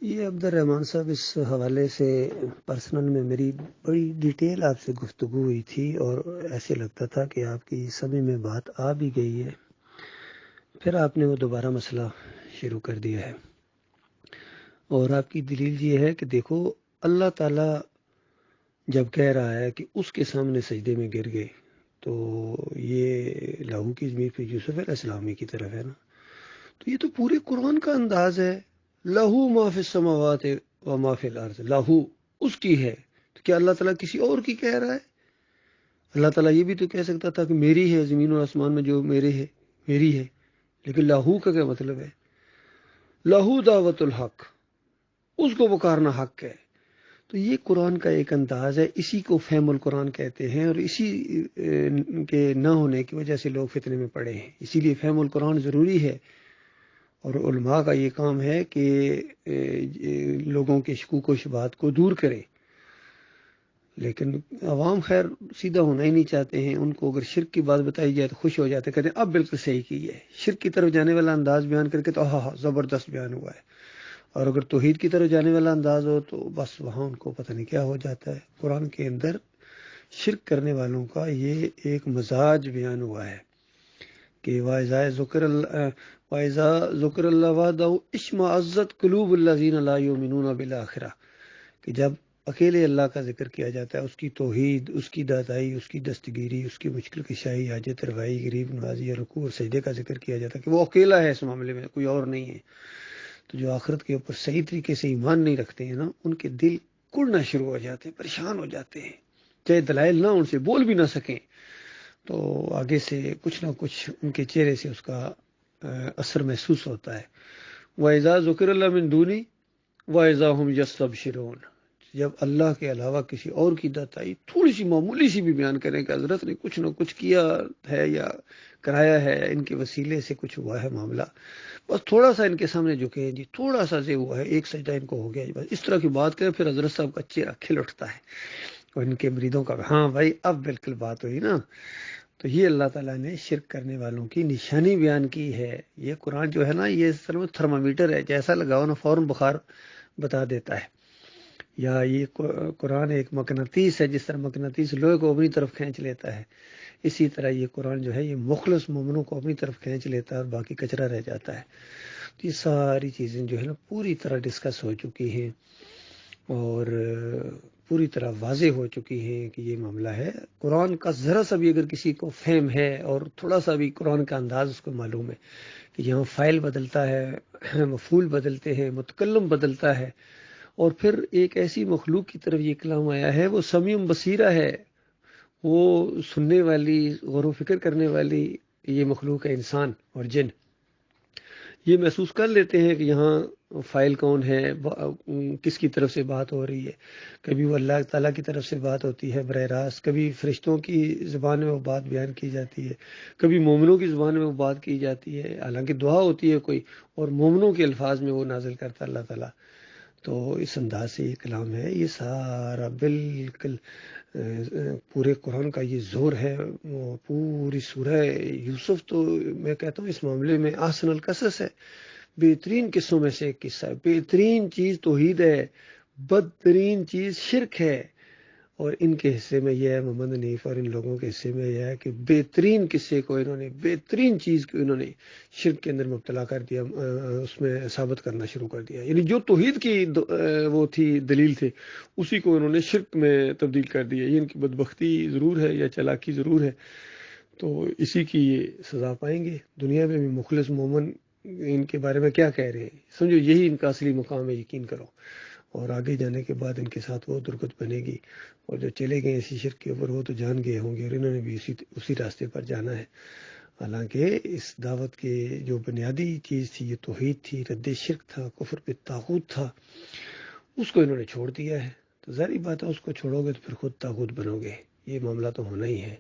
یہ عبد الرحمن صاحب اس حوالے سے پرسنل میں میری بڑی ڈیٹیل آپ سے گفتگو ہوئی تھی اور ایسے لگتا تھا کہ آپ کی سمجھ میں بات آ بھی گئی ہے، پھر آپ نے وہ دوبارہ مسئلہ شروع کر دیا ہے اور آپ کی دلیل یہ ہے کہ دیکھو اللہ تعالیٰ جب کہہ رہا ہے کہ اس کے سامنے سجدے میں گر گئے تو یہ لہو کی ضمیر پہ یوسف علیہ السلام کی طرف ہے نا، تو یہ تو پورے قرآن کا انداز ہے، لہو ما فی السماوات و ما فی الارض، لہو اس کی ہے، تو کیا اللہ تعالیٰ کسی اور کی کہہ رہا ہے؟ اللہ تعالیٰ یہ بھی تو کہہ سکتا تھا کہ میری ہے زمین اور آسمان میں جو میرے ہے میری ہے، لیکن لہو کا کیا مطلب ہے؟ لہو دعوت الحق، اس کو پکارنا حق ہے، تو یہ قرآن کا ایک انداز ہے، اسی کو فہم القرآن کہتے ہیں اور اسی کے نہ ہونے کی وجہ سے لوگ فتنے میں پڑے ہیں، اسی لیے فہم القرآن ضروری ہے اور علماء کا یہ کام ہے کہ لوگوں کے شکوک و شبہات کو دور کرے، لیکن عوام خیر سیدھا ہونا ہی نہیں چاہتے ہیں، ان کو اگر شرک کی بات بتائی جائے تو خوش ہو جاتے، کہتے ہیں اب بالکل صحیح کی ہے، شرک کی طرف جانے والا انداز بیان کر کے تو ہاں ہاں زبردست بیان ہوا ہے، اور اگر توحید کی طرف جانے والا انداز ہو تو بس وہاں ان کو پتہ نہیں کیا ہو جاتا ہے۔ قرآن کے اندر شرک کرنے والوں کا یہ ایک مزاج بیان ہوا ہے کہ وَإِذَا ذُكِرَ اللَّهُ وَحْدَهُ اشْمَأَزَّتْ قُلُوبُ الَّذِينَ لَا يُؤْمِنُونَ بِالْآخِرَةِ، کہ جب اکیلے اللہ کا ذکر کیا جاتا ہے، اس کی توحید، اس کی دادائی، اس کی دستگیری، اس کی مشکل کشائی، حاجت روائی، غریب نوازی، رکوع اور سجدے کا ذکر کیا جاتا ہے کہ وہ اکیلا ہے اس معاملے میں، کوئی اور نہیں ہے، تو جو آخرت کے اوپر صحیح طریقے سے ایمان نہیں رکھتے ہیں نا، ان کے دل کڑنا شروع ہو جاتے ہیں، پریشان ہو جاتے ہیں، چاہے دلائل نہ ان سے بول بھی نہ سکیں تو آگے سے کچھ نہ کچھ ان کے چہرے سے اس کا اثر محسوس ہوتا ہے۔ وَإِذَا ذُكِرَ اللَّهُ مِن دُونِهِ وَإِذَا هُمْ يَسْتَبْشِرُونَ، جب اللہ کے علاوہ کسی اور کی داتائی تھوڑی سی معمولی سی بھی بیان کریں کہ حضرت نے کچھ نہ کچھ کیا ہے یا کرایا ہے، ان کے وسیلے سے کچھ ہوا ہے معاملہ، بس تھوڑا سا ان کے سامنے جھکے جی، تھوڑا سا سے ہوا ہے، ایک سجدہ ان کو ہو گیا جی، بس اس طرح کی بات کریں، پھر حضرت صاحب کا چہرہ کھل اٹھتا ہے اور ان کے مریدوں کا ہاں بھائی اب بالکل بات ہوئی نا۔ تو یہ اللہ تعالیٰ نے شرک کرنے والوں کی نشانی بیان کی ہے۔ یہ قرآن جو ہے نا، یہ اصل میں تھرمامیٹر ہے، جیسا لگاؤ نا فوراً بخار بتا دیتا ہے، یا یہ قرآن ایک مقناطیس ہے، جس طرح مقناطیس لوہے کو اپنی طرف کھینچ لیتا ہے، اسی طرح یہ قرآن جو ہے یہ مخلص مومنوں کو اپنی طرف کھینچ لیتا ہے اور باقی کچرا رہ جاتا ہے۔ تو یہ ساری چیزیں جو ہے نا پوری طرح ڈسکس ہو چکی ہیں اور پوری طرح واضح ہو چکی ہیں کہ یہ معاملہ ہے۔ قرآن کا ذرا سا بھی اگر کسی کو فہم ہے اور تھوڑا سا بھی قرآن کا انداز اس کو معلوم ہے کہ یہاں فاعل بدلتا ہے، مفعول بدلتے ہیں، متکلم بدلتا ہے، اور پھر ایک ایسی مخلوق کی طرف یہ کلام آیا ہے، وہ سمیع بصیرہ ہے، وہ سننے والی، غور و فکر کرنے والی یہ مخلوق ہے، انسان اور جن، یہ محسوس کر لیتے ہیں کہ یہاں فائل کون ہے، کس کی طرف سے بات ہو رہی ہے۔ کبھی وہ اللہ تعالیٰ کی طرف سے بات ہوتی ہے براہ راست، کبھی فرشتوں کی زبان میں وہ بات بیان کی جاتی ہے، کبھی مومنوں کی زبان میں وہ بات کی جاتی ہے، حالانکہ دعا ہوتی ہے کوئی، اور مومنوں کے الفاظ میں وہ نازل کرتا اللہ تعالیٰ۔ تو اس انداز سے یہ کلام ہے، یہ سارا بالکل پورے قرآن کا یہ زور ہے۔ وہ پوری سورہ یوسف تو میں کہتا ہوں اس معاملے میں احسن القصص ہے، بہترین قصوں میں سے ایک قصہ ہے۔ بہترین چیز توحید ہے، بدترین چیز شرک ہے، اور ان کے حصے میں یہ ہے، محمد حنیف اور ان لوگوں کے حصے میں یہ ہے کہ بہترین قصے کو انہوں نے، بہترین چیز کو انہوں نے شرک کے اندر مبتلا کر دیا، اس میں ثابت کرنا شروع کر دیا، یعنی جو توحید کی وہ تھی دلیل تھے اسی کو انہوں نے شرک میں تبدیل کر دیا۔ یہ ان کی بدبختی ضرور ہے یا چالاکی ضرور ہے، تو اسی کی یہ سزا پائیں گے دنیا میں بھی۔ مخلص مومن ان کے بارے میں کیا کہہ رہے ہیں، سمجھو یہی ان کا اصلی مقام ہے، یقین کرو، اور آگے جانے کے بعد ان کے ساتھ وہ درگت بنے گی، اور جو چلے گئے اسی شرک کے اوپر وہ تو جان گئے ہوں گے، اور انہوں نے بھی اسی راستے پر جانا ہے۔ حالانکہ اس دعوت کے جو بنیادی چیز تھی یہ توحید تھی، رد شرک تھا، کفر پہ طاغوت تھا، اس کو انہوں نے چھوڑ دیا ہے، تو ظاہری بات ہے اس کو چھوڑو گے تو پھر خود طاغوت بنو گے، یہ معاملہ تو ہونا ہی ہے۔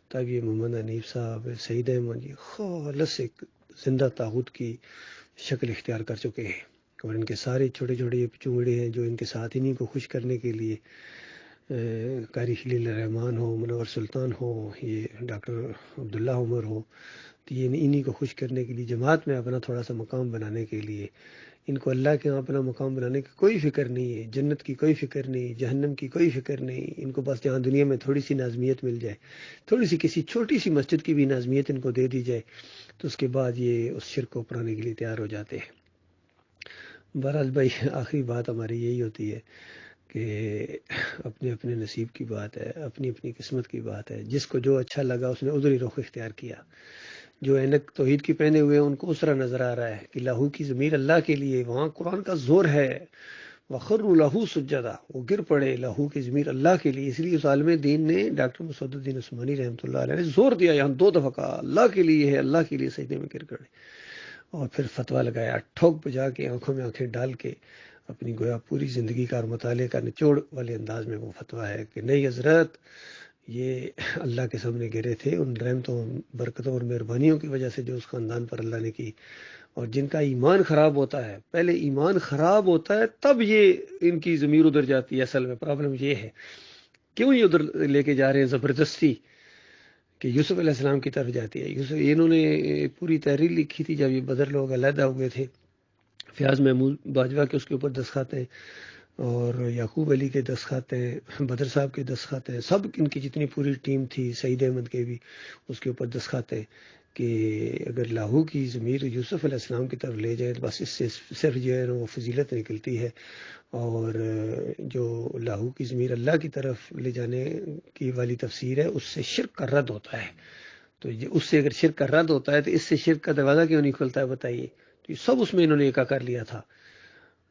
تب یہ محمد حنیف صاحب، سعید احمد جی خالص ایک زندہ طاغوت کی شکل اختیار کر چکے ہیں، اور ان کے سارے چھوٹے چھوٹے چونگڑے ہیں جو ان کے ساتھ انہیں کو خوش کرنے کے لیے، قاری خلیل الرحمن ہو، منور سلطان ہو، یہ ڈاکٹر عبداللہ عمر ہو، تو یہ انہیں کو خوش کرنے کے لیے، جماعت میں اپنا تھوڑا سا مقام بنانے کے لیے ان کو اللہ کے ہاں اپنا مقام بنانے کی کوئی فکر نہیں ہے، جنت کی کوئی فکر نہیں، جہنم کی کوئی فکر نہیں، ان کو بس جہاں دنیا میں تھوڑی سی نازمیت مل جائے، تھوڑی سی کسی چھوٹی سی مسجد کی بھی نازمیت ان کو دے دی جائے، تو اس کے بعد یہ اس شرک کو اپنانے کے لیے تیار ہو جاتے ہیں۔ بہرحال بھائی آخری بات ہماری یہی ہوتی ہے کہ اپنے اپنے نصیب کی بات ہے، اپنی اپنی قسمت کی بات ہے، جس کو جو اچھا لگا اس نے ادھر ہی رخ اختیار کیا۔ جو اینک توحید کی پہنے ہوئے ہیں ان کو اس طرح نظر آ رہا ہے کہ لہو کی ضمیر اللہ کے لیے، وہاں قرآن کا زور ہے، وخروا لہو سجدا، وہ گر پڑے لہو کی ضمیر اللہ کے لیے۔ اس لیے اس عالم دین نے ڈاکٹر مسعود الدین عثمانی رحمۃ اللہ علیہ نے زور دیا، یہاں 2 دفعہ کہا اللہ کے لیے ہے، اللہ کے لیے سجدے میں گر پڑے، اور پھر فتویٰ لگایا ٹھوک بجا کے، آنکھوں میں آنکھیں ڈال کے، اپنی گویا پوری زندگی کا اور مطالعے کا نچوڑ والے انداز میں وہ فتویٰ ہے کہ نہیں حضرت، یہ اللہ کے سامنے گرے تھے ان رحمتوں، برکتوں اور مہربانیوں کی وجہ سے جو اس خاندان پر اللہ نے کی، اور جن کا ایمان خراب ہوتا ہے، پہلے ایمان خراب ہوتا ہے تب یہ ان کی ضمیر ادھر جاتی ہے۔ اصل میں پرابلم یہ ہے کیوں یہ ادھر لے کے جا رہے ہیں زبردستی کہ یوسف علیہ السلام کی طرف جاتی ہے۔ یوسف انہوں نے پوری تحریر لکھی تھی جب یہ بدر لوگ علیحدہ ہوئے تھے، فیاض محمود باجوہ کے اس کے اوپر دستخط ہیں، اور یعقوب علی کے دستخط ہیں، بدر صاحب کے دستخط ہیں، سب ان کی جتنی پوری ٹیم تھی، سعید احمد کے بھی اس کے اوپر دستخط ہیں کہ اگر لاہو کی ضمیر یوسف علیہ السلام کی طرف لے جائے تو بس اس سے صرف جو ہے وہ فضیلت نکلتی ہے، اور جو لاہو کی ضمیر اللہ کی طرف لے جانے کی والی تفسیر ہے اس سے شرک کا رد ہوتا ہے۔ تو اس سے اگر شرک کا رد ہوتا ہے تو اس سے شرک کا دروازہ کیوں نہیں کھلتا ہے بتائیے؟ تو یہ سب اس میں انہوں نے ایکا کر لیا تھا،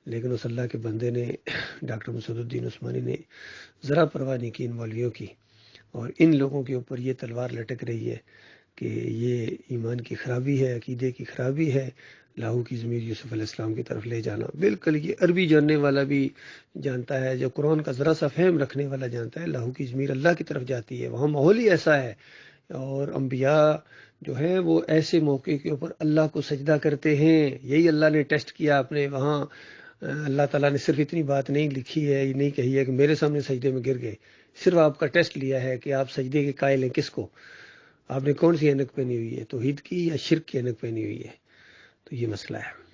لیکن اس اللہ کے بندے نے ڈاکٹر مسعود الدین عثمانی نے ذرا پرواہ نہیں کی ان مولویوں کی، اور ان لوگوں کے اوپر یہ تلوار لٹک رہی ہے کہ یہ ایمان کی خرابی ہے، عقیدے کی خرابی ہے، لاہو کی ضمیر یوسف علیہ السلام کی طرف لے جانا۔ بالکل یہ عربی جاننے والا بھی جانتا ہے، جو قرآن کا ذرا سا فہم رکھنے والا جانتا ہے، لاہو کی ضمیر اللہ کی طرف جاتی ہے، وہاں ماحول ہی ایسا ہے، اور انبیاء جو ہیں وہ ایسے موقع کے اوپر اللہ کو سجدہ کرتے ہیں۔ یہی اللہ نے ٹیسٹ کیا اپنے وہاں۔ اللہ تعالیٰ نے صرف اتنی بات نہیں لکھی ہے، یہ نہیں کہی ہے کہ میرے سامنے سجدے میں گر گئے، صرف آپ کا ٹیسٹ لیا ہے کہ آپ سجدے کے قائل ہیں کس کو، آپ نے کون سی اینک پہنی ہوئی ہے، توحید کی یا شرک کی اینک پہنی ہوئی ہے۔ تو یہ مسئلہ ہے۔